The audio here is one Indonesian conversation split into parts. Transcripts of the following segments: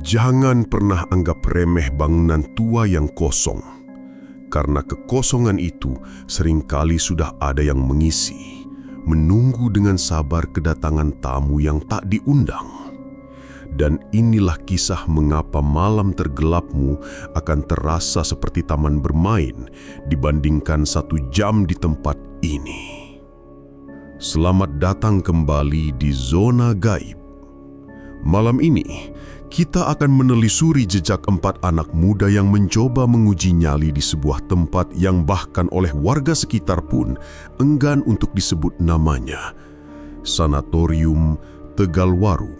Jangan pernah anggap remeh bangunan tua yang kosong, karena kekosongan itu seringkali sudah ada yang mengisi, menunggu dengan sabar kedatangan tamu yang tak diundang. Dan inilah kisah mengapa malam tergelapmu akan terasa seperti taman bermain dibandingkan 1 jam di tempat ini. Selamat datang kembali di Zona Gaib. Malam ini, kita akan menelusuri jejak 4 anak muda yang mencoba menguji nyali di sebuah tempat yang bahkan oleh warga sekitar pun enggan untuk disebut namanya, Sanatorium Tegalwaru.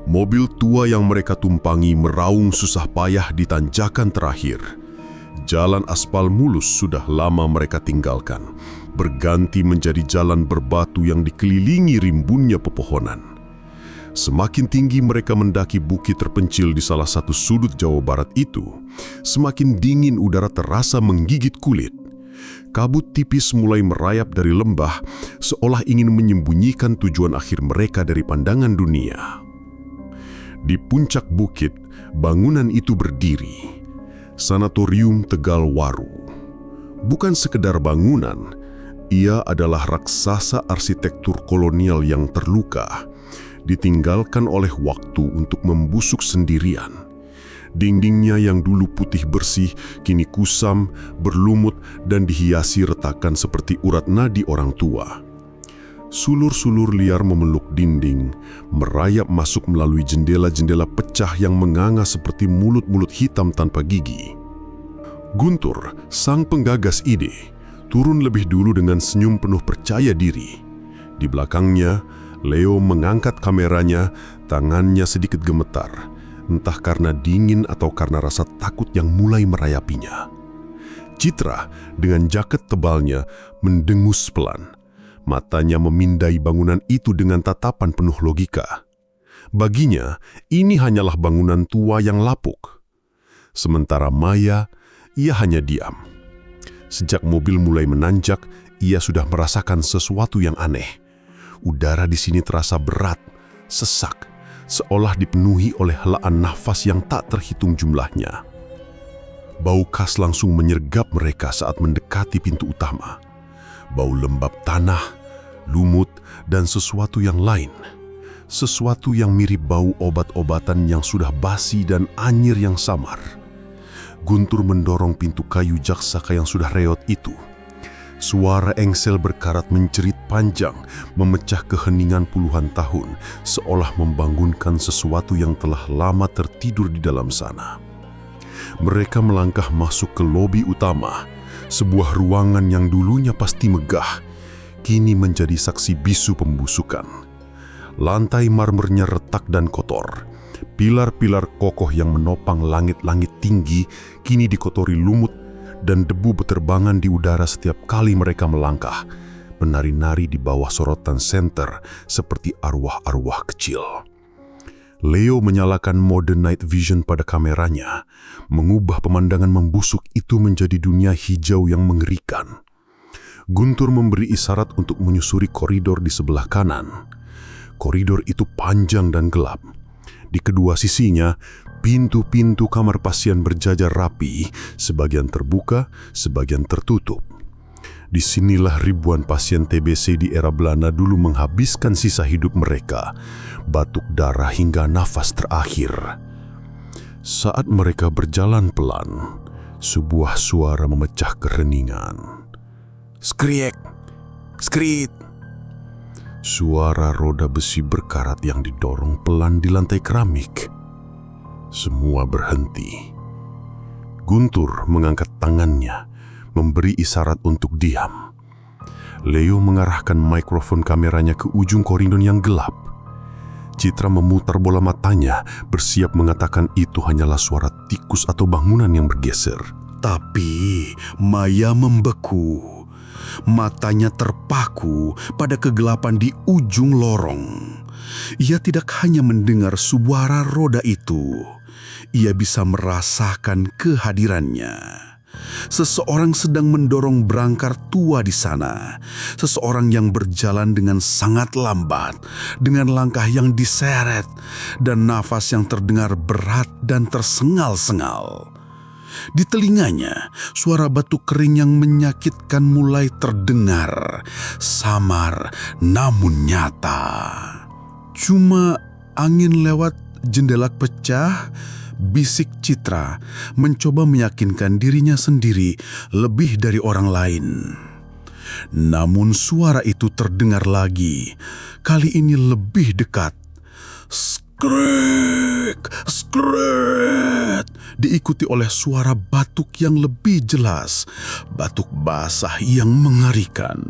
Mobil tua yang mereka tumpangi meraung susah payah di tanjakan terakhir. Jalan aspal mulus sudah lama mereka tinggalkan, berganti menjadi jalan berbatu yang dikelilingi rimbunnya pepohonan. Semakin tinggi mereka mendaki bukit terpencil di salah satu sudut Jawa Barat itu, semakin dingin udara terasa menggigit kulit. Kabut tipis mulai merayap dari lembah, seolah ingin menyembunyikan tujuan akhir mereka dari pandangan dunia. Di puncak bukit, bangunan itu berdiri. Sanatorium Tegalwaru. Bukan sekedar bangunan, ia adalah raksasa arsitektur kolonial yang terluka, ditinggalkan oleh waktu untuk membusuk sendirian. Dindingnya yang dulu putih bersih, kini kusam, berlumut, dan dihiasi retakan seperti urat nadi orang tua. Sulur-sulur liar memeluk dinding, merayap masuk melalui jendela-jendela pecah yang menganga seperti mulut-mulut hitam tanpa gigi. Guntur, sang penggagas ide, turun lebih dulu dengan senyum penuh percaya diri. Di belakangnya, Leo mengangkat kameranya, tangannya sedikit gemetar, entah karena dingin atau karena rasa takut yang mulai merayapinya. Citra dengan jaket tebalnya mendengus pelan. Matanya memindai bangunan itu dengan tatapan penuh logika. Baginya, ini hanyalah bangunan tua yang lapuk. Sementara Maya, ia hanya diam. Sejak mobil mulai menanjak, ia sudah merasakan sesuatu yang aneh. Udara di sini terasa berat, sesak, seolah dipenuhi oleh helaan nafas yang tak terhitung jumlahnya. Bau khas langsung menyergap mereka saat mendekati pintu utama. Bau lembab tanah, lumut, dan sesuatu yang lain. Sesuatu yang mirip bau obat-obatan yang sudah basi dan anyir yang samar. Guntur mendorong pintu kayu jaksaka yang sudah reot itu. Suara engsel berkarat mencerit panjang, memecah keheningan puluhan tahun, seolah membangunkan sesuatu yang telah lama tertidur di dalam sana. Mereka melangkah masuk ke lobi utama, sebuah ruangan yang dulunya pasti megah, kini menjadi saksi bisu pembusukan. Lantai marmernya retak dan kotor. Pilar-pilar kokoh yang menopang langit-langit tinggi kini dikotori lumut, dan debu beterbangan di udara setiap kali mereka melangkah, menari-nari di bawah sorotan senter seperti arwah-arwah kecil. Leo menyalakan mode night vision pada kameranya, mengubah pemandangan membusuk itu menjadi dunia hijau yang mengerikan. Guntur memberi isyarat untuk menyusuri koridor di sebelah kanan. Koridor itu panjang dan gelap. Di kedua sisinya, pintu-pintu kamar pasien berjajar rapi, sebagian terbuka, sebagian tertutup. Disinilah ribuan pasien TBC di era Belanda dulu menghabiskan sisa hidup mereka, batuk darah hingga nafas terakhir. Saat mereka berjalan pelan, sebuah suara memecah keheningan. Skriek! Skrit! Suara roda besi berkarat yang didorong pelan di lantai keramik. Semua berhenti. Guntur mengangkat tangannya, memberi isyarat untuk diam. Leo mengarahkan mikrofon kameranya ke ujung koridor yang gelap. Citra memutar bola matanya, bersiap mengatakan itu hanyalah suara tikus atau bangunan yang bergeser. Tapi Maya membeku. Matanya terpaku pada kegelapan di ujung lorong. Ia tidak hanya mendengar suara roda itu, ia bisa merasakan kehadirannya. Seseorang sedang mendorong berangkar tua di sana. Seseorang yang berjalan dengan sangat lambat, dengan langkah yang diseret, dan nafas yang terdengar berat dan tersengal-sengal. Di telinganya, suara batu kering yang menyakitkan mulai terdengar, samar namun nyata. Cuma angin lewat jendela pecah, bisik Citra mencoba meyakinkan dirinya sendiri lebih dari orang lain. Namun suara itu terdengar lagi, kali ini lebih dekat. Skrik, skrik, diikuti oleh suara batuk yang lebih jelas, batuk basah yang mengerikan.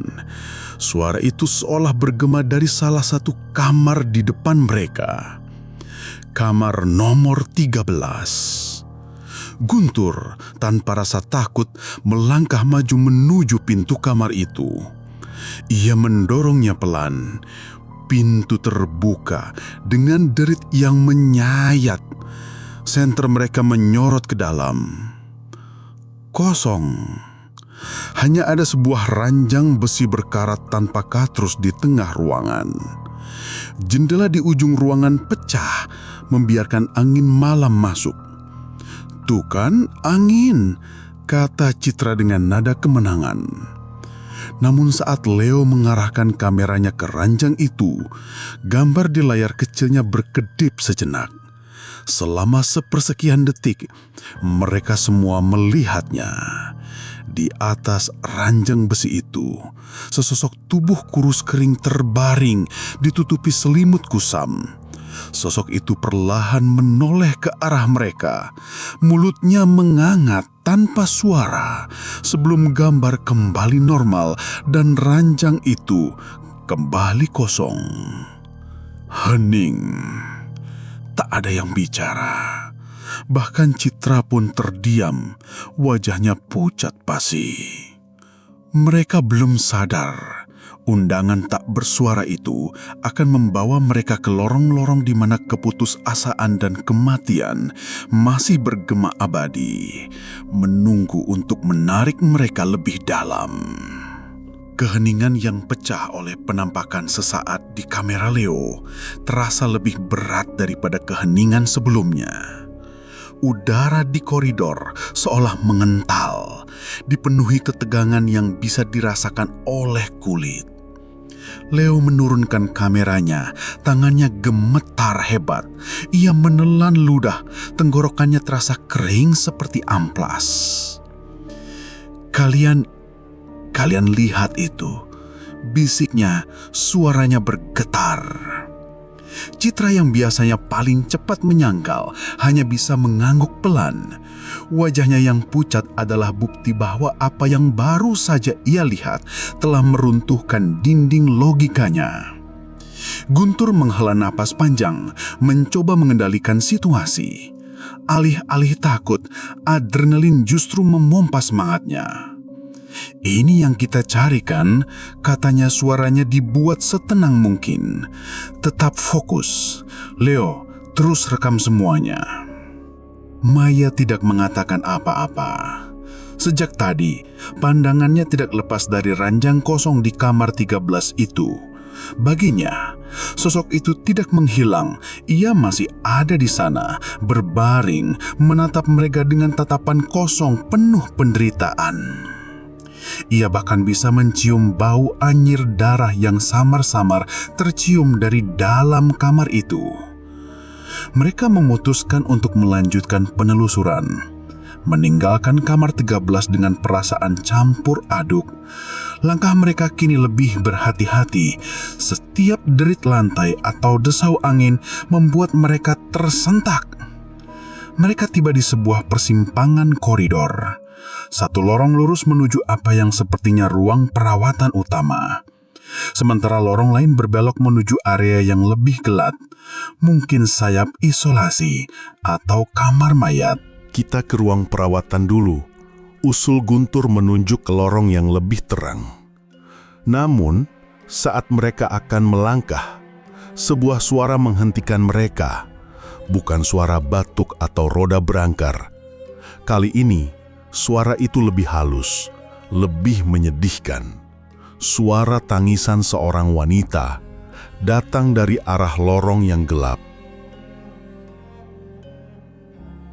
Suara itu seolah bergema dari salah satu kamar di depan mereka. Kamar nomor 13. Guntur tanpa rasa takut melangkah maju menuju pintu kamar itu. Ia mendorongnya pelan. Pintu terbuka dengan derit yang menyayat. Senter mereka menyorot ke dalam. Kosong. Hanya ada sebuah ranjang besi berkarat tanpa katrus di tengah ruangan. Jendela di ujung ruangan pecah, membiarkan angin malam masuk. "Tuh kan, angin," kata Citra dengan nada kemenangan. Namun saat Leo mengarahkan kameranya ke ranjang itu, gambar di layar kecilnya berkedip sejenak. Selama sepersekian detik, mereka semua melihatnya. Di atas ranjang besi itu, sesosok tubuh kurus kering terbaring ditutupi selimut kusam. Sosok itu perlahan menoleh ke arah mereka. Mulutnya mengangat tanpa suara sebelum gambar kembali normal dan ranjang itu kembali kosong. Hening. Tak ada yang bicara. Bahkan Citra pun terdiam, wajahnya pucat pasi. Mereka belum sadar undangan tak bersuara itu akan membawa mereka ke lorong-lorong di mana keputusasaan dan kematian masih bergema abadi, menunggu untuk menarik mereka lebih dalam. Keheningan yang pecah oleh penampakan sesaat di kamera Leo terasa lebih berat daripada keheningan sebelumnya. Udara di koridor seolah mengental, dipenuhi ketegangan yang bisa dirasakan oleh kulit. Leo menurunkan kameranya, tangannya gemetar hebat. Ia menelan ludah, tenggorokannya terasa kering seperti amplas. Kalian lihat itu, bisiknya, suaranya bergetar. Citra yang biasanya paling cepat menyangkal hanya bisa mengangguk pelan. Wajahnya yang pucat adalah bukti bahwa apa yang baru saja ia lihat telah meruntuhkan dinding logikanya. Guntur menghela napas panjang, mencoba mengendalikan situasi. Alih-alih takut, adrenalin justru memompa semangatnya. "Ini yang kita carikan," katanya, suaranya dibuat setenang mungkin. "Tetap fokus. Leo, terus rekam semuanya." Maya tidak mengatakan apa-apa. Sejak tadi, pandangannya tidak lepas dari ranjang kosong di kamar 13 itu. Baginya, sosok itu tidak menghilang. Ia masih ada di sana, berbaring, menatap mereka dengan tatapan kosong penuh penderitaan. Ia bahkan bisa mencium bau anyir darah yang samar-samar tercium dari dalam kamar itu. Mereka memutuskan untuk melanjutkan penelusuran, meninggalkan kamar 13 dengan perasaan campur aduk. Langkah mereka kini lebih berhati-hati. Setiap derit lantai atau desau angin membuat mereka tersentak. Mereka tiba di sebuah persimpangan koridor. Satu lorong lurus menuju apa yang sepertinya ruang perawatan utama. Sementara lorong lain berbelok menuju area yang lebih gelap, mungkin sayap isolasi atau kamar mayat. "Kita ke ruang perawatan dulu," usul Guntur menunjuk ke lorong yang lebih terang. Namun, saat mereka akan melangkah, sebuah suara menghentikan mereka. Bukan suara batuk atau roda berangkar. Kali ini, suara itu lebih halus, lebih menyedihkan. Suara tangisan seorang wanita datang dari arah lorong yang gelap.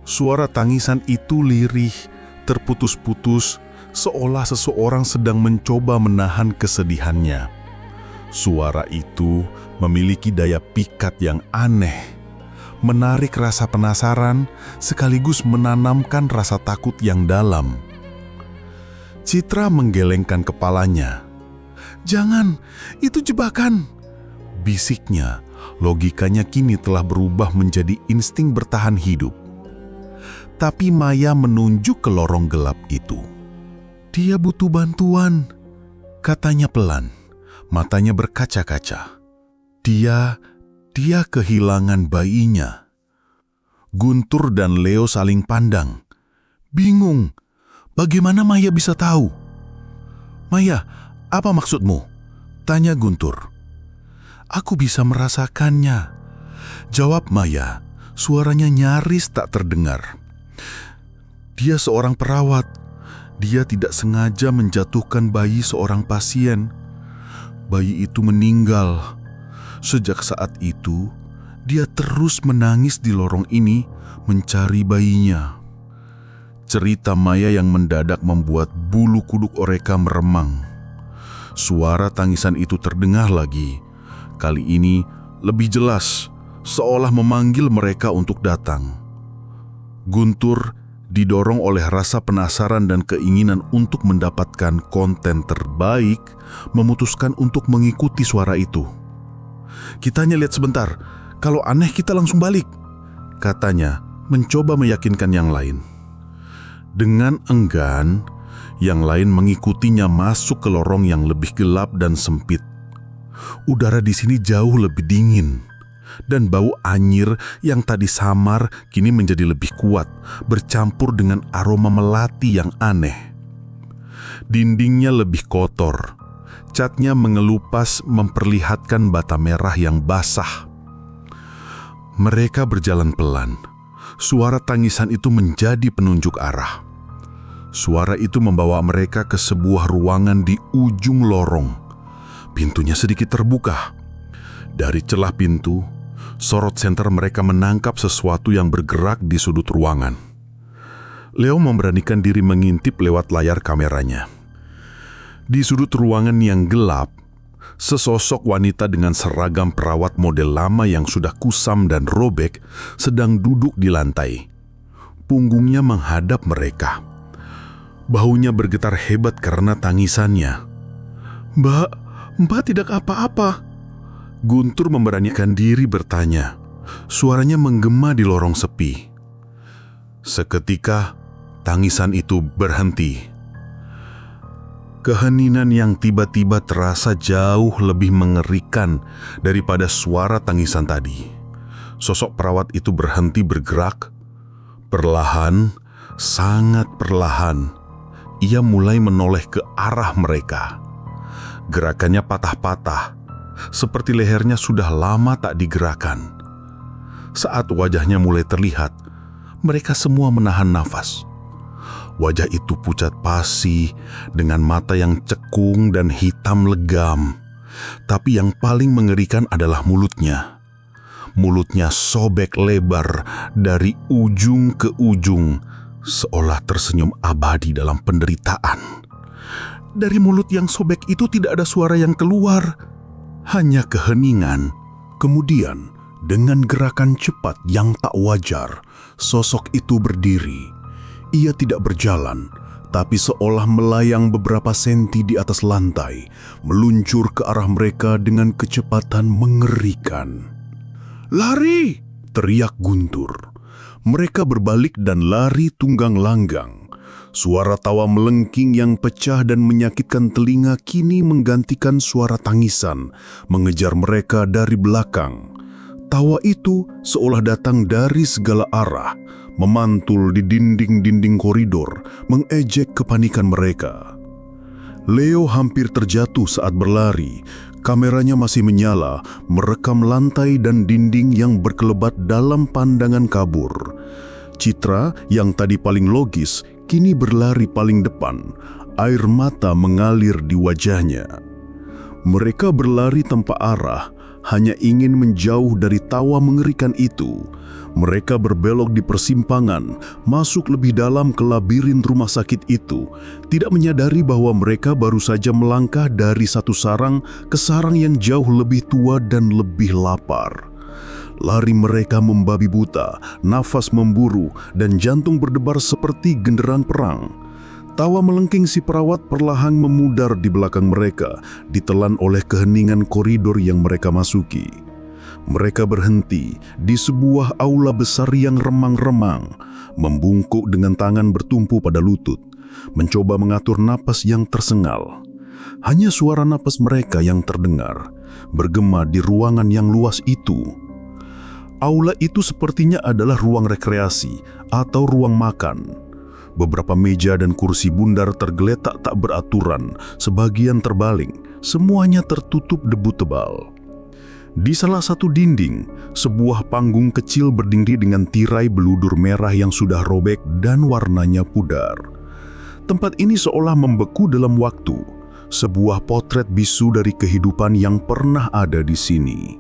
Suara tangisan itu lirih, terputus-putus, seolah seseorang sedang mencoba menahan kesedihannya. Suara itu memiliki daya pikat yang aneh, menarik rasa penasaran sekaligus menanamkan rasa takut yang dalam. Citra menggelengkan kepalanya. "Jangan, itu jebakan!" bisiknya. Logikanya kini telah berubah menjadi insting bertahan hidup. Tapi Maya menunjuk ke lorong gelap itu. "Dia butuh bantuan," katanya pelan, matanya berkaca-kaca. Dia kehilangan bayinya. Guntur dan Leo saling pandang. Bingung, bagaimana Maya bisa tahu? "Maya, apa maksudmu?" tanya Guntur. "Aku bisa merasakannya," jawab Maya. Suaranya nyaris tak terdengar. "Dia seorang perawat. Dia tidak sengaja menjatuhkan bayi seorang pasien. Bayi itu meninggal. Sejak saat itu, dia terus menangis di lorong ini mencari bayinya." Cerita Maya yang mendadak membuat bulu kuduk Oreka meremang. Suara tangisan itu terdengar lagi. Kali ini lebih jelas, seolah memanggil mereka untuk datang. Guntur didorong oleh rasa penasaran dan keinginan untuk mendapatkan konten terbaik, memutuskan untuk mengikuti suara itu. "Kitanya lihat sebentar, kalau aneh kita langsung balik," katanya, mencoba meyakinkan yang lain. Dengan enggan, yang lain mengikutinya masuk ke lorong yang lebih gelap dan sempit. Udara di sini jauh lebih dingin, dan bau anyir yang tadi samar kini menjadi lebih kuat, bercampur dengan aroma melati yang aneh. Dindingnya lebih kotor, catnya mengelupas memperlihatkan bata merah yang basah. Mereka berjalan pelan. Suara tangisan itu menjadi penunjuk arah. Suara itu membawa mereka ke sebuah ruangan di ujung lorong. Pintunya sedikit terbuka. Dari celah pintu, sorot senter mereka menangkap sesuatu yang bergerak di sudut ruangan. Leo memberanikan diri mengintip lewat layar kameranya. Di sudut ruangan yang gelap, sesosok wanita dengan seragam perawat model lama yang sudah kusam dan robek sedang duduk di lantai. Punggungnya menghadap mereka. Bahunya bergetar hebat karena tangisannya. Mbak tidak apa-apa." Guntur memberanikan diri bertanya. Suaranya menggema di lorong sepi. Seketika, tangisan itu berhenti. Keheningan yang tiba-tiba terasa jauh lebih mengerikan daripada suara tangisan tadi. Sosok perawat itu berhenti bergerak. Perlahan, sangat perlahan, ia mulai menoleh ke arah mereka. Gerakannya patah-patah, seperti lehernya sudah lama tak digerakkan. Saat wajahnya mulai terlihat, mereka semua menahan nafas. Wajah itu pucat pasi, dengan mata yang cekung dan hitam legam. Tapi yang paling mengerikan adalah mulutnya. Mulutnya sobek lebar dari ujung ke ujung, seolah tersenyum abadi dalam penderitaan. Dari mulut yang sobek itu tidak ada suara yang keluar, hanya keheningan. Kemudian, dengan gerakan cepat yang tak wajar, sosok itu berdiri. Ia tidak berjalan, tapi seolah melayang beberapa senti di atas lantai, meluncur ke arah mereka dengan kecepatan mengerikan. "Lari!" teriak Guntur. Mereka berbalik dan lari tunggang langgang. Suara tawa melengking yang pecah dan menyakitkan telinga kini menggantikan suara tangisan, mengejar mereka dari belakang. Tawa itu seolah datang dari segala arah, memantul di dinding-dinding koridor, mengejek kepanikan mereka. Leo hampir terjatuh saat berlari. Kameranya masih menyala, merekam lantai dan dinding yang berkelebat dalam pandangan kabur. Citra yang tadi paling logis, kini berlari paling depan, air mata mengalir di wajahnya. Mereka berlari tanpa arah, hanya ingin menjauh dari tawa mengerikan itu. Mereka berbelok di persimpangan, masuk lebih dalam ke labirin rumah sakit itu, tidak menyadari bahwa mereka baru saja melangkah dari satu sarang ke sarang yang jauh lebih tua dan lebih lapar. Lari mereka membabi buta, nafas memburu, dan jantung berdebar seperti genderang perang. Tawa melengking si perawat perlahan memudar di belakang mereka, ditelan oleh keheningan koridor yang mereka masuki. Mereka berhenti di sebuah aula besar yang remang-remang, membungkuk dengan tangan bertumpu pada lutut, mencoba mengatur napas yang tersengal. Hanya suara napas mereka yang terdengar, bergema di ruangan yang luas itu. Aula itu sepertinya adalah ruang rekreasi atau ruang makan. Beberapa meja dan kursi bundar tergeletak tak beraturan, sebagian terbaling, semuanya tertutup debu tebal. Di salah satu dinding, sebuah panggung kecil berdiri dengan tirai beludur merah yang sudah robek dan warnanya pudar. Tempat ini seolah membeku dalam waktu, sebuah potret bisu dari kehidupan yang pernah ada di sini.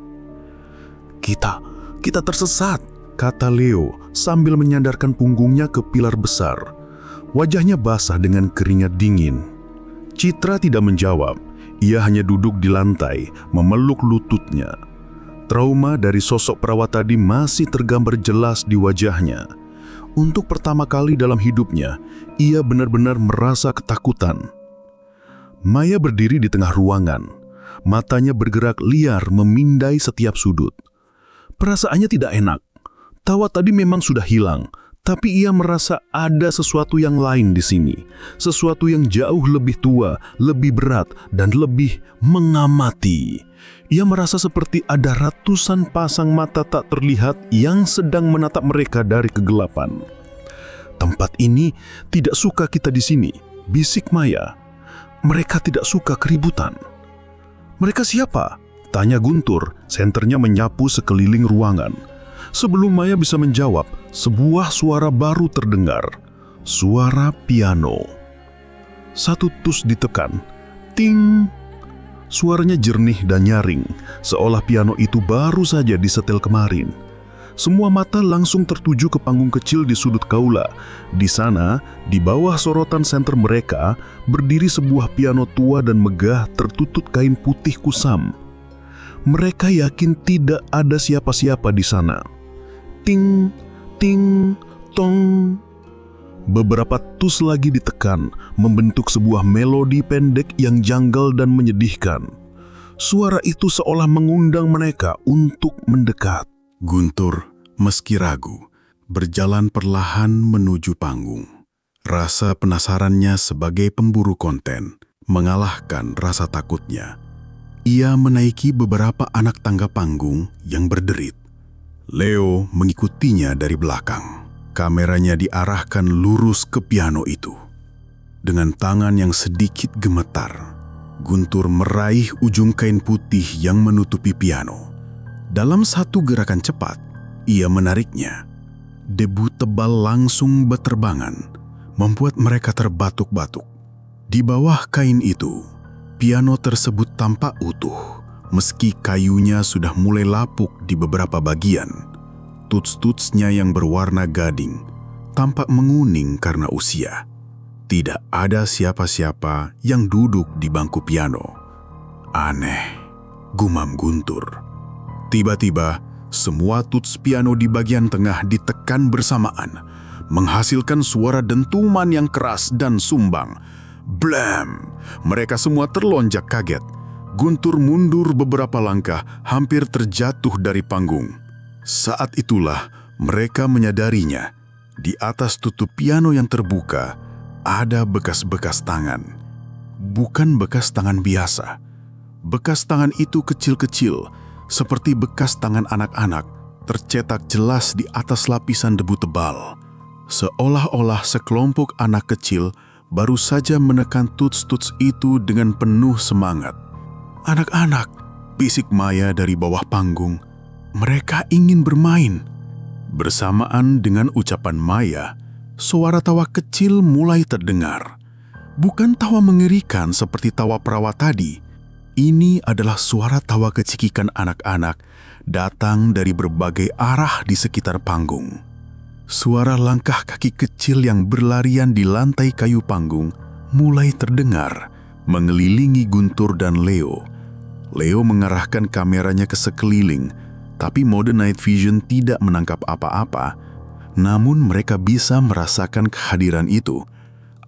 Kita tersesat, kata Leo sambil menyandarkan punggungnya ke pilar besar. Wajahnya basah dengan keringat dingin. Citra tidak menjawab. Ia hanya duduk di lantai, memeluk lututnya. Trauma dari sosok perawat tadi masih tergambar jelas di wajahnya. Untuk pertama kali dalam hidupnya, ia benar-benar merasa ketakutan. Maya berdiri di tengah ruangan. Matanya bergerak liar memindai setiap sudut. Perasaannya tidak enak. Tawa tadi memang sudah hilang, tapi ia merasa ada sesuatu yang lain di sini. Sesuatu yang jauh lebih tua, lebih berat, dan lebih mengamati. Ia merasa seperti ada ratusan pasang mata tak terlihat yang sedang menatap mereka dari kegelapan. Tempat ini tidak suka kita di sini, bisik Maya. Mereka tidak suka keributan. Mereka siapa? Tanya Guntur, senternya menyapu sekeliling ruangan. Sebelum Maya bisa menjawab, sebuah suara baru terdengar. Suara piano. Satu tus ditekan. Ting! Suaranya jernih dan nyaring, seolah piano itu baru saja disetel kemarin. Semua mata langsung tertuju ke panggung kecil di sudut kaula. Di sana, di bawah sorotan senter mereka, berdiri sebuah piano tua dan megah tertutup kain putih kusam. Mereka yakin tidak ada siapa-siapa di sana. Ting, ting, tong. Beberapa tus lagi ditekan, membentuk sebuah melodi pendek yang janggal dan menyedihkan. Suara itu seolah mengundang mereka untuk mendekat. Guntur, meski ragu, berjalan perlahan menuju panggung. Rasa penasarannya sebagai pemburu konten mengalahkan rasa takutnya. Ia menaiki beberapa anak tangga panggung yang berderit. Leo mengikutinya dari belakang. Kameranya diarahkan lurus ke piano itu. Dengan tangan yang sedikit gemetar, Guntur meraih ujung kain putih yang menutupi piano. Dalam satu gerakan cepat, ia menariknya. Debu tebal langsung berterbangan, membuat mereka terbatuk-batuk. Di bawah kain itu, piano tersebut tampak utuh, meski kayunya sudah mulai lapuk di beberapa bagian. Tuts-tutsnya yang berwarna gading tampak menguning karena usia. Tidak ada siapa-siapa yang duduk di bangku piano. Aneh, gumam Guntur. Tiba-tiba, semua tuts piano di bagian tengah ditekan bersamaan, menghasilkan suara dentuman yang keras dan sumbang. Blam! Mereka semua terlonjak kaget. Guntur mundur beberapa langkah, hampir terjatuh dari panggung. Saat itulah mereka menyadarinya. Di atas tutup piano yang terbuka, ada bekas-bekas tangan. Bukan bekas tangan biasa. Bekas tangan itu kecil-kecil, seperti bekas tangan anak-anak, tercetak jelas di atas lapisan debu tebal. Seolah-olah sekelompok anak kecil baru saja menekan tuts-tuts itu dengan penuh semangat. Anak-anak, bisik Maya dari bawah panggung. Mereka ingin bermain. Bersamaan dengan ucapan Maya, suara tawa kecil mulai terdengar. Bukan tawa mengerikan seperti tawa perawat tadi. Ini adalah suara tawa kecikikan anak-anak datang dari berbagai arah di sekitar panggung. Suara langkah kaki kecil yang berlarian di lantai kayu panggung mulai terdengar mengelilingi Guntur dan Leo. Leo mengarahkan kameranya ke sekeliling, tapi mode night vision tidak menangkap apa-apa. Namun mereka bisa merasakan kehadiran itu.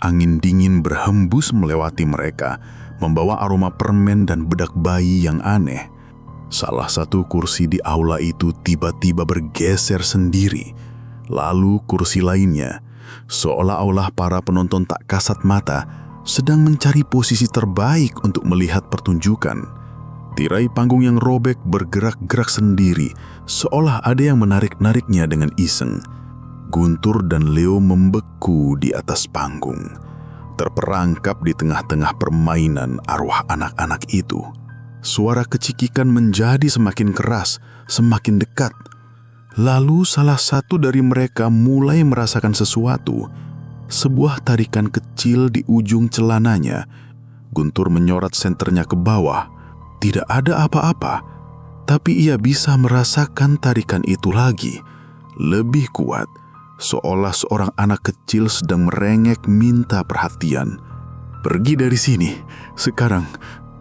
Angin dingin berhembus melewati mereka, membawa aroma permen dan bedak bayi yang aneh. Salah satu kursi di aula itu tiba-tiba bergeser sendiri. Lalu kursi lainnya, seolah-olah para penonton tak kasat mata, sedang mencari posisi terbaik untuk melihat pertunjukan. Tirai panggung yang robek bergerak-gerak sendiri, seolah ada yang menarik-nariknya dengan iseng. Guntur dan Leo membeku di atas panggung, terperangkap di tengah-tengah permainan arwah anak-anak itu. Suara kecikikan menjadi semakin keras, semakin dekat. Lalu salah satu dari mereka mulai merasakan sesuatu. Sebuah tarikan kecil di ujung celananya. Guntur menyorot senternya ke bawah. Tidak ada apa-apa, tapi ia bisa merasakan tarikan itu lagi. Lebih kuat, seolah seorang anak kecil sedang merengek minta perhatian. "Pergi dari sini, sekarang,"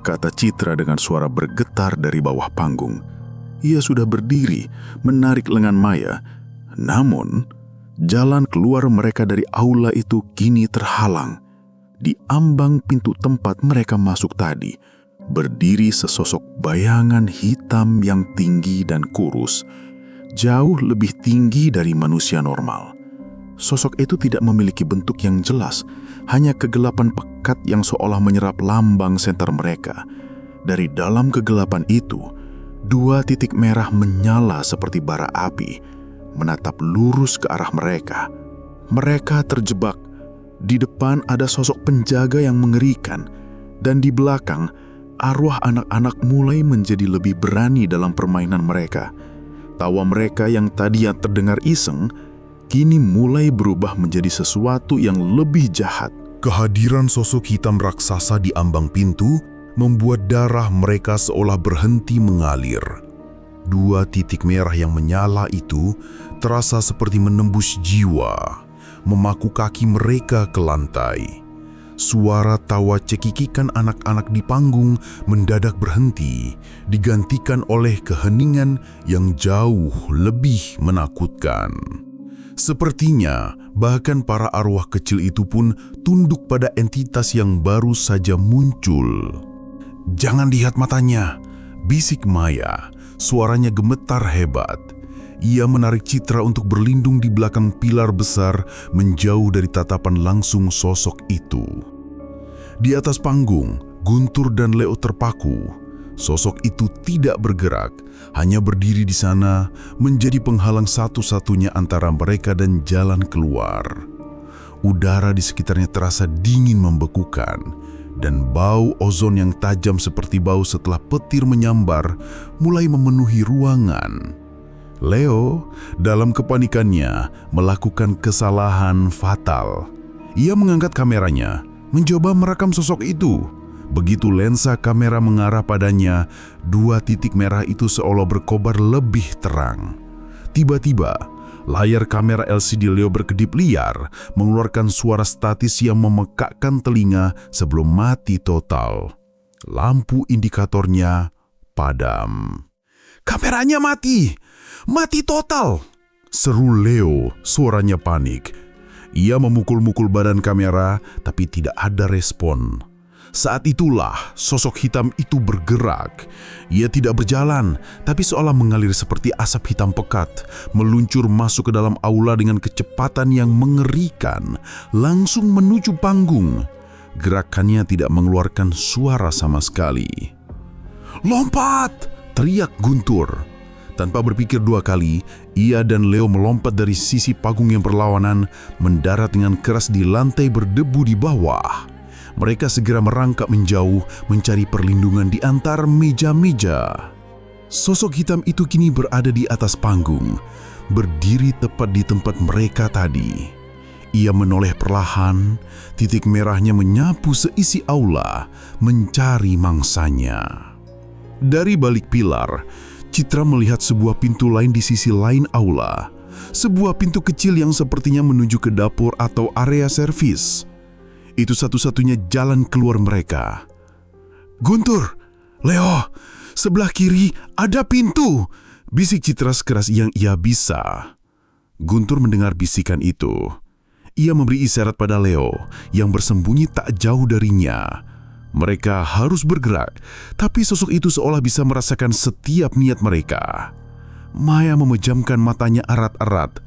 kata Citra dengan suara bergetar dari bawah panggung. Ia sudah berdiri, menarik lengan Maya. Namun, jalan keluar mereka dari aula itu kini terhalang. Di ambang pintu tempat mereka masuk tadi, berdiri sesosok bayangan hitam yang tinggi dan kurus, jauh lebih tinggi dari manusia normal. Sosok itu tidak memiliki bentuk yang jelas, hanya kegelapan pekat yang seolah menyerap lambang senter mereka. Dari dalam kegelapan itu, 2 titik merah menyala seperti bara api, menatap lurus ke arah mereka. Mereka terjebak. Di depan ada sosok penjaga yang mengerikan, dan di belakang, arwah anak-anak mulai menjadi lebih berani dalam permainan mereka. Tawa mereka yang tadinya terdengar iseng, kini mulai berubah menjadi sesuatu yang lebih jahat. Kehadiran sosok hitam raksasa di ambang pintu membuat darah mereka seolah berhenti mengalir. 2 titik merah yang menyala itu terasa seperti menembus jiwa, memaku kaki mereka ke lantai. Suara tawa cekikikan anak-anak di panggung mendadak berhenti, digantikan oleh keheningan yang jauh lebih menakutkan. Sepertinya bahkan para arwah kecil itu pun tunduk pada entitas yang baru saja muncul. "Jangan lihat matanya," bisik Maya. Suaranya gemetar hebat. Ia menarik Citra untuk berlindung di belakang pilar besar, menjauh dari tatapan langsung sosok itu. Di atas panggung, Guntur dan Leo terpaku. Sosok itu tidak bergerak, hanya berdiri di sana, menjadi penghalang satu-satunya antara mereka dan jalan keluar. Udara di sekitarnya terasa dingin membekukan, dan bau ozon yang tajam seperti bau setelah petir menyambar mulai memenuhi ruangan. Leo, dalam kepanikannya, melakukan kesalahan fatal. Ia mengangkat kameranya, mencoba merekam sosok itu. Begitu lensa kamera mengarah padanya, 2 titik merah itu seolah berkobar lebih terang. Tiba-tiba, layar kamera LCD Leo berkedip liar, mengeluarkan suara statis yang memekakkan telinga sebelum mati total. Lampu indikatornya padam. "Kameranya mati! Mati total!" seru Leo, suaranya panik. Ia memukul-mukul badan kamera, tapi tidak ada respon. Saat itulah sosok hitam itu bergerak. Ia tidak berjalan, tapi seolah mengalir seperti asap hitam pekat, meluncur masuk ke dalam aula dengan kecepatan yang mengerikan, langsung menuju panggung. Gerakannya tidak mengeluarkan suara sama sekali. "Lompat!" teriak Guntur. Tanpa berpikir 2 kali, ia dan Leo melompat dari sisi panggung yang berlawanan, mendarat dengan keras di lantai berdebu di bawah. Mereka segera merangkak menjauh, mencari perlindungan di antara meja-meja. Sosok hitam itu kini berada di atas panggung, berdiri tepat di tempat mereka tadi. Ia menoleh perlahan, titik merahnya menyapu seisi aula, mencari mangsanya. Dari balik pilar, Citra melihat sebuah pintu lain di sisi lain aula. Sebuah pintu kecil yang sepertinya menuju ke dapur atau area servis. Itu satu-satunya jalan keluar mereka. "Guntur, Leo, sebelah kiri ada pintu!" bisik Citra sekeras yang ia bisa. Guntur mendengar bisikan itu. Ia memberi isyarat pada Leo yang bersembunyi tak jauh darinya. Mereka harus bergerak, tapi sosok itu seolah bisa merasakan setiap niat mereka. Maya memejamkan matanya erat-erat.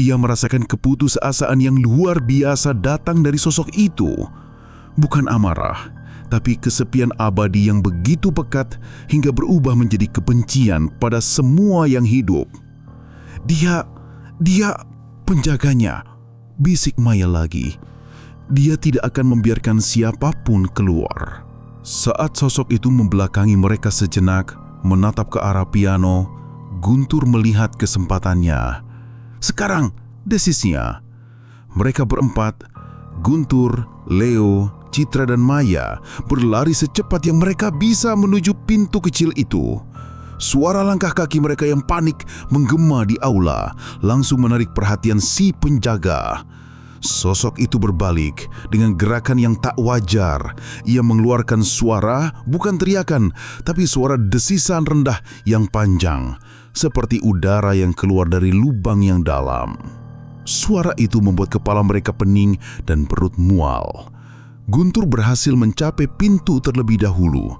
Ia merasakan keputusasaan yang luar biasa datang dari sosok itu. Bukan amarah, tapi kesepian abadi yang begitu pekat hingga berubah menjadi kebencian pada semua yang hidup. Dia penjaganya, bisik Maya lagi. Dia tidak akan membiarkan siapapun keluar. Saat sosok itu membelakangi mereka sejenak, menatap ke arah piano, Guntur melihat kesempatannya. Sekarang, desisnya. Mereka berempat, Guntur, Leo, Citra dan Maya, berlari secepat yang mereka bisa menuju pintu kecil itu. Suara langkah kaki mereka yang panik menggema di aula, langsung menarik perhatian si penjaga. Sosok itu berbalik dengan gerakan yang tak wajar. Ia mengeluarkan suara, bukan teriakan, tapi suara desisan rendah yang panjang, seperti udara yang keluar dari lubang yang dalam. Suara itu membuat kepala mereka pening dan perut mual. Guntur berhasil mencapai pintu terlebih dahulu.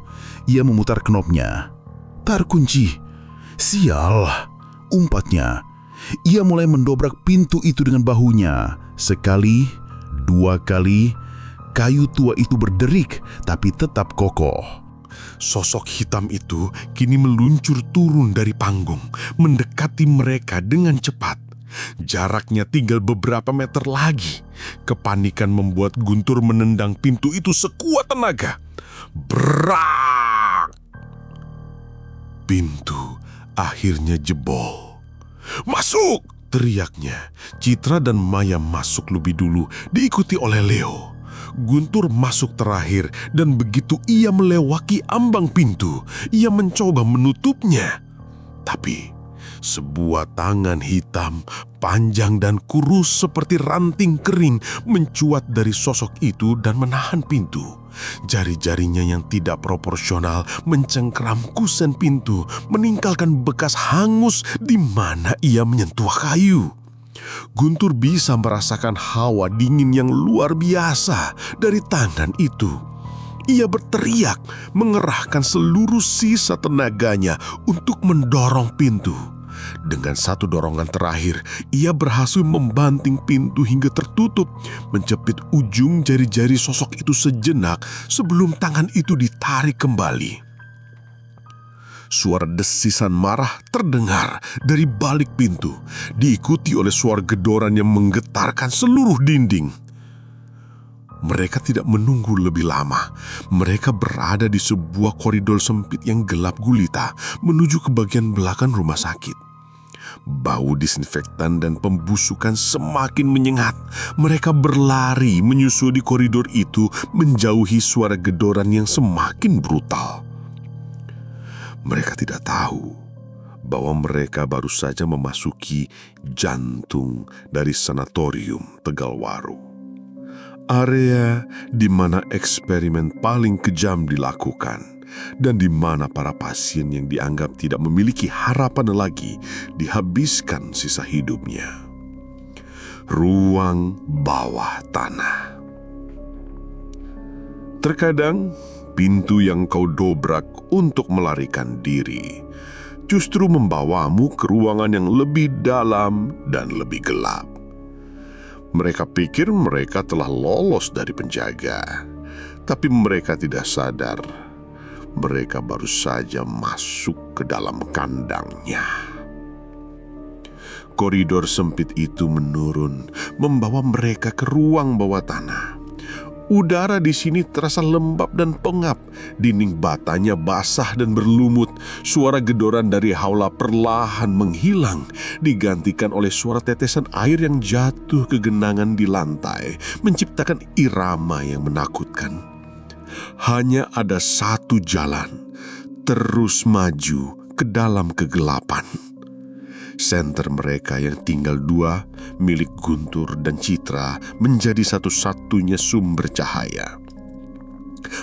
Ia memutar knopnya. Terkunci. Sial, umpatnya. Ia mulai mendobrak pintu itu dengan bahunya. Sekali, dua kali, kayu tua itu berderik tapi tetap kokoh. Sosok hitam itu kini meluncur turun dari panggung, mendekati mereka dengan cepat. Jaraknya tinggal beberapa meter lagi. Kepanikan membuat Guntur menendang pintu itu sekuat tenaga. Brak! Pintu akhirnya jebol. "Masuk!" teriaknya. Citra dan Maya masuk lebih dulu, diikuti oleh Leo. Guntur masuk terakhir dan begitu ia melewati ambang pintu, ia mencoba menutupnya. Tapi sebuah tangan hitam, panjang dan kurus seperti ranting kering mencuat dari sosok itu dan menahan pintu. Jari-jarinya yang tidak proporsional mencengkram kusen pintu, meninggalkan bekas hangus di mana ia menyentuh kayu. Guntur bisa merasakan hawa dingin yang luar biasa dari tangan itu. Ia berteriak, mengerahkan seluruh sisa tenaganya untuk mendorong pintu. Dengan satu dorongan terakhir, ia berhasil membanting pintu hingga tertutup, menjepit ujung jari-jari sosok itu sejenak sebelum tangan itu ditarik kembali. Suara desisan marah terdengar dari balik pintu, diikuti oleh suara gedoran yang menggetarkan seluruh dinding. Mereka tidak menunggu lebih lama. Mereka berada di sebuah koridor sempit yang gelap gulita menuju ke bagian belakang rumah sakit. Bau disinfektan dan pembusukan semakin menyengat. Mereka berlari menyusuri koridor itu, menjauhi suara gedoran yang semakin brutal. Mereka tidak tahu bahwa mereka baru saja memasuki jantung dari sanatorium Tegalwaru. Area di mana eksperimen paling kejam dilakukan dan di mana para pasien yang dianggap tidak memiliki harapan lagi dihabiskan sisa hidupnya. Ruang bawah tanah. Terkadang pintu yang kau dobrak untuk melarikan diri justru membawamu ke ruangan yang lebih dalam dan lebih gelap. Mereka pikir mereka telah lolos dari penjaga, tapi mereka tidak sadar mereka baru saja masuk ke dalam kandangnya. Koridor sempit itu menurun, membawa mereka ke ruang bawah tanah. Udara di sini terasa lembab dan pengap. Dinding batanya basah dan berlumut. Suara gedoran dari haula perlahan menghilang, digantikan oleh suara tetesan air yang jatuh ke genangan di lantai, menciptakan irama yang menakutkan. Hanya ada satu jalan, terus maju ke dalam kegelapan. Senter mereka yang tinggal 2, milik Guntur dan Citra, menjadi satu-satunya sumber cahaya.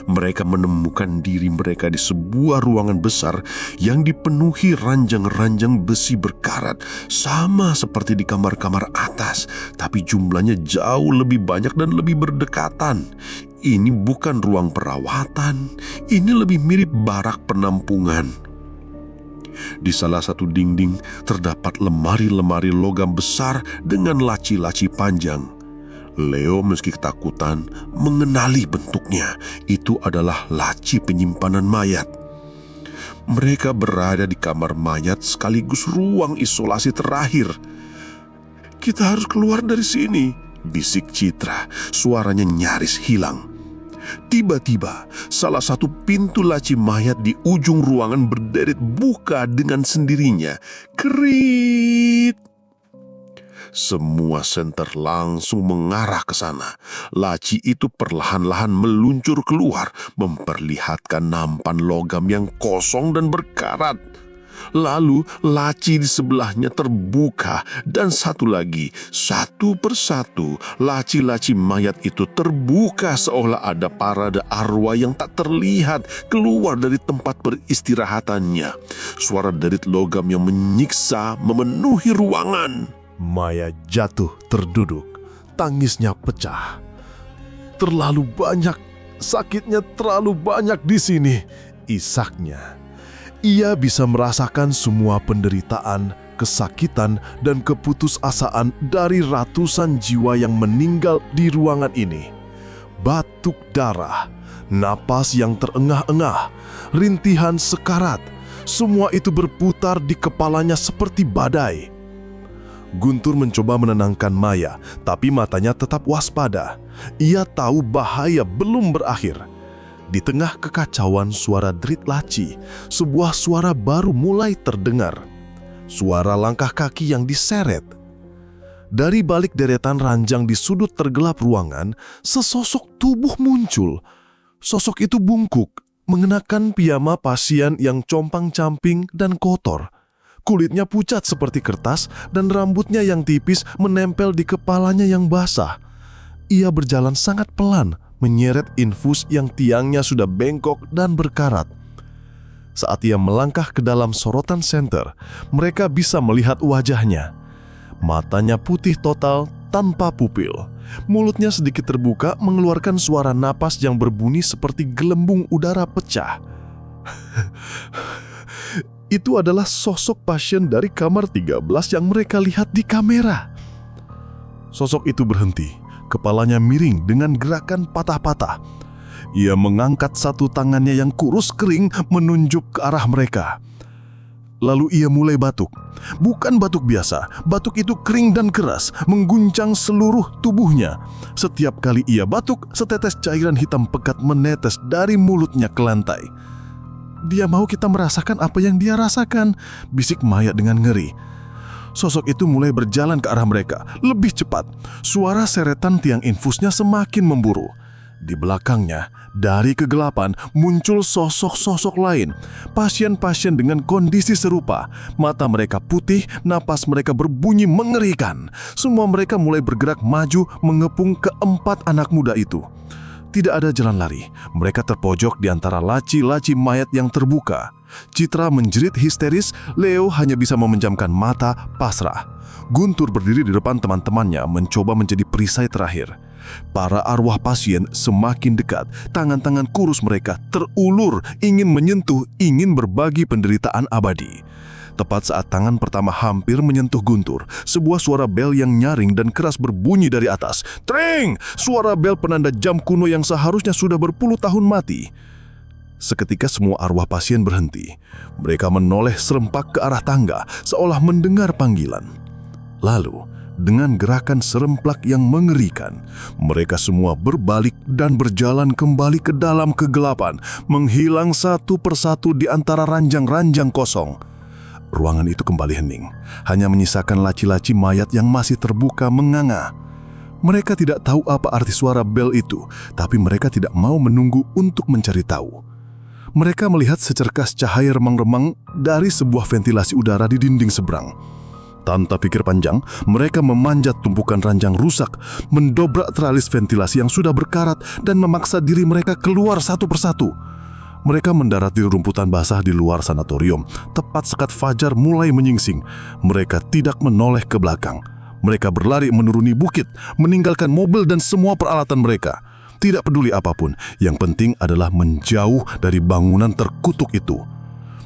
Mereka menemukan diri mereka di sebuah ruangan besar yang dipenuhi ranjang-ranjang besi berkarat, sama seperti di kamar-kamar atas, tapi jumlahnya jauh lebih banyak dan lebih berdekatan. Ini bukan ruang perawatan, ini lebih mirip barak penampungan. Di salah satu dinding terdapat lemari-lemari logam besar dengan laci-laci panjang. Leo meski ketakutan mengenali bentuknya. Itu adalah laci penyimpanan mayat. Mereka berada di kamar mayat sekaligus ruang isolasi terakhir. "Kita harus keluar dari sini," bisik Citra. Suaranya nyaris hilang. Tiba-tiba, salah satu pintu laci mayat di ujung ruangan berderet buka dengan sendirinya. Kerit! Semua senter langsung mengarah ke sana. Laci itu perlahan-lahan meluncur keluar, memperlihatkan nampan logam yang kosong dan berkarat. Lalu laci di sebelahnya terbuka dan satu lagi, satu persatu, laci-laci mayat itu terbuka seolah ada parade arwah yang tak terlihat keluar dari tempat beristirahatannya. Suara derit logam yang menyiksa memenuhi ruangan. Maya jatuh terduduk, tangisnya pecah. "Terlalu banyak, sakitnya terlalu banyak di sini," isaknya. Ia bisa merasakan semua penderitaan, kesakitan, dan keputusasaan dari ratusan jiwa yang meninggal di ruangan ini. Batuk darah, napas yang terengah-engah, rintihan sekarat, semua itu berputar di kepalanya seperti badai. Guntur mencoba menenangkan Maya, tapi matanya tetap waspada. Ia tahu bahaya belum berakhir. Di tengah kekacauan suara derit laci, sebuah suara baru mulai terdengar. Suara langkah kaki yang diseret. Dari balik deretan ranjang di sudut tergelap ruangan, sesosok tubuh muncul. Sosok itu bungkuk, mengenakan piyama pasien yang compang-camping dan kotor. Kulitnya pucat seperti kertas dan rambutnya yang tipis menempel di kepalanya yang basah. Ia berjalan sangat pelan, menyeret infus yang tiangnya sudah bengkok dan berkarat. Saat ia melangkah ke dalam sorotan senter, mereka bisa melihat wajahnya. Matanya putih total tanpa pupil. Mulutnya sedikit terbuka mengeluarkan suara napas yang berbunyi seperti gelembung udara pecah. Itu adalah sosok pasien dari kamar 13 yang mereka lihat di kamera. Sosok itu berhenti, kepalanya miring dengan gerakan patah-patah. Ia mengangkat satu tangannya yang kurus kering menunjuk ke arah mereka. Lalu ia mulai batuk. Bukan batuk biasa, batuk itu kering dan keras, mengguncang seluruh tubuhnya. Setiap kali ia batuk, setetes cairan hitam pekat menetes dari mulutnya ke lantai. "Dia mau kita merasakan apa yang dia rasakan," bisik Maya dengan ngeri. Sosok itu mulai berjalan ke arah mereka, lebih cepat. Suara seretan tiang infusnya semakin memburu. Di belakangnya, dari kegelapan muncul sosok-sosok lain. Pasien-pasien dengan kondisi serupa. Mata mereka putih, napas mereka berbunyi mengerikan. Semua mereka mulai bergerak maju mengepung keempat anak muda itu. Tidak ada jalan lari. Mereka terpojok di antara laci-laci mayat yang terbuka. Citra menjerit histeris, Leo hanya bisa memejamkan mata pasrah. Guntur berdiri di depan teman-temannya mencoba menjadi perisai terakhir. Para arwah pasien semakin dekat. Tangan-tangan kurus mereka terulur, ingin menyentuh, ingin berbagi penderitaan abadi. Tepat saat tangan pertama hampir menyentuh Guntur, sebuah suara bel yang nyaring dan keras berbunyi dari atas. Tring! Suara bel penanda jam kuno yang seharusnya sudah berpuluh tahun mati. Seketika semua arwah pasien berhenti. Mereka menoleh serempak ke arah tangga, seolah mendengar panggilan. Lalu, dengan gerakan seremplak yang mengerikan. Mereka semua berbalik dan berjalan kembali ke dalam kegelapan, menghilang satu persatu di antara ranjang-ranjang kosong. Ruangan itu kembali hening, hanya menyisakan laci-laci mayat yang masih terbuka menganga. Mereka tidak tahu apa arti suara bel itu, tapi mereka tidak mau menunggu untuk mencari tahu. Mereka melihat secerkas cahaya remang-remang dari sebuah ventilasi udara di dinding seberang. Tanpa pikir panjang, mereka memanjat tumpukan ranjang rusak, mendobrak teralis ventilasi yang sudah berkarat dan memaksa diri mereka keluar satu persatu. Mereka mendarat di rumputan basah di luar sanatorium. Tepat saat fajar mulai menyingsing, mereka tidak menoleh ke belakang. Mereka berlari menuruni bukit, meninggalkan mobil dan semua peralatan mereka. Tidak peduli apapun, yang penting adalah menjauh dari bangunan terkutuk itu.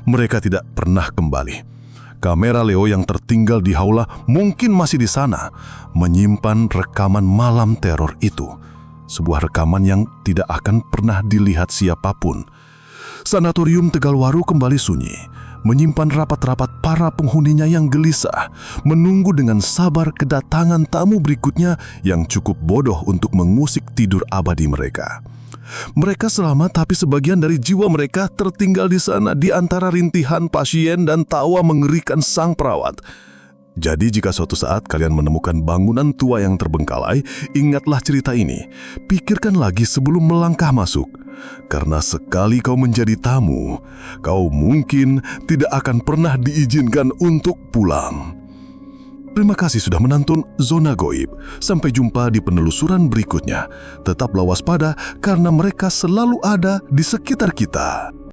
Mereka tidak pernah kembali. Kamera Leo yang tertinggal di haula mungkin masih di sana, menyimpan rekaman malam teror itu. Sebuah rekaman yang tidak akan pernah dilihat siapapun. Sanatorium Tegalwaru kembali sunyi, menyimpan rapat-rapat para penghuninya yang gelisah, menunggu dengan sabar kedatangan tamu berikutnya yang cukup bodoh untuk mengusik tidur abadi mereka. Mereka selamat, tapi sebagian dari jiwa mereka tertinggal di sana di antara rintihan pasien dan tawa mengerikan sang perawat. Jadi jika suatu saat kalian menemukan bangunan tua yang terbengkalai, ingatlah cerita ini. Pikirkan lagi sebelum melangkah masuk. Karena sekali kau menjadi tamu, kau mungkin tidak akan pernah diizinkan untuk pulang. Terima kasih sudah menonton Zona Goib. Sampai jumpa di penelusuran berikutnya. Tetaplah waspada karena mereka selalu ada di sekitar kita.